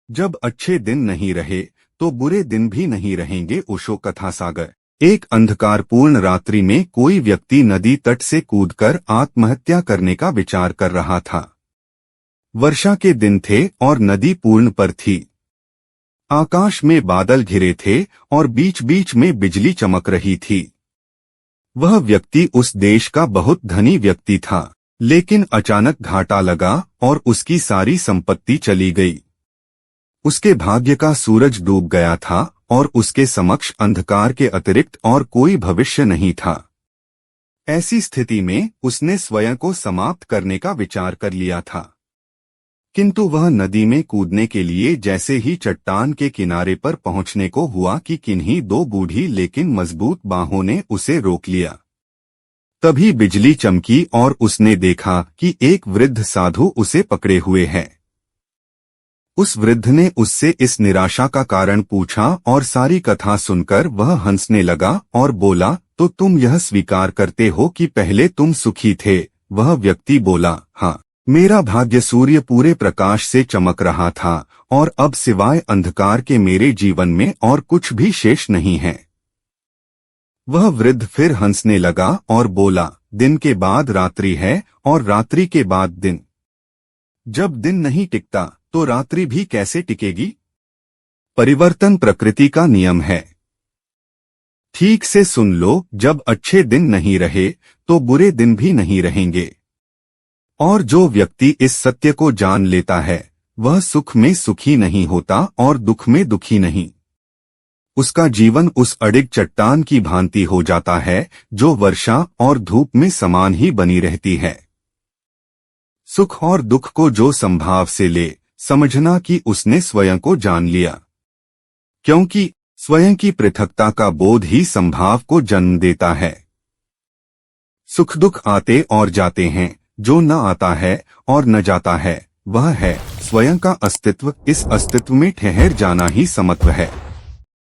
जब अच्छे दिन नहीं रहे तो बुरे दिन भी नहीं रहेंगे। ओशो कथा सागर। एक अंधकारपूर्ण रात्रि में कोई व्यक्ति नदी तट से कूदकर आत्महत्या करने का विचार कर रहा था। वर्षा के दिन थे और नदी पूर्ण पर थी। आकाश में बादल घिरे थे और बीच बीच में बिजली चमक रही थी। वह व्यक्ति उस देश का बहुत धनी व्यक्ति था, लेकिन अचानक घाटा लगा और उसकी सारी संपत्ति चली गई। उसके भाग्य का सूरज डूब गया था और उसके समक्ष अंधकार के अतिरिक्त और कोई भविष्य नहीं था। ऐसी स्थिति में उसने स्वयं को समाप्त करने का विचार कर लिया था, किंतु वह नदी में कूदने के लिए जैसे ही चट्टान के किनारे पर पहुंचने को हुआ कि किन्हीं दो बूढ़ी लेकिन मजबूत बाहों ने उसे रोक लिया। तभी बिजली चमकी और उसने देखा कि एक वृद्ध साधु उसे पकड़े हुए है। उस वृद्ध ने उससे इस निराशा का कारण पूछा और सारी कथा सुनकर वह हंसने लगा और बोला, तो तुम यह स्वीकार करते हो कि पहले तुम सुखी थे? वह व्यक्ति बोला, हाँ, मेरा भाग्य सूर्य पूरे प्रकाश से चमक रहा था और अब सिवाय अंधकार के मेरे जीवन में और कुछ भी शेष नहीं है। वह वृद्ध फिर हंसने लगा और बोला, दिन के बाद रात्रि है और रात्रि के बाद दिन। जब दिन नहीं टिकता तो रात्रि भी कैसे टिकेगी? परिवर्तन प्रकृति का नियम है। ठीक से सुन लो, जब अच्छे दिन नहीं रहे तो बुरे दिन भी नहीं रहेंगे। और जो व्यक्ति इस सत्य को जान लेता है वह सुख में सुखी नहीं होता और दुख में दुखी नहीं। उसका जीवन उस अडिग चट्टान की भांति हो जाता है जो वर्षा और धूप में समान ही बनी रहती है। सुख और दुख को जो संभाव से ले, समझना कि उसने स्वयं को जान लिया, क्योंकि स्वयं की पृथकता का बोध ही संभाव को जन्म देता है। सुख दुख आते और जाते हैं, जो न आता है और न जाता है वह है स्वयं का अस्तित्व। इस अस्तित्व में ठहर जाना ही समत्व है।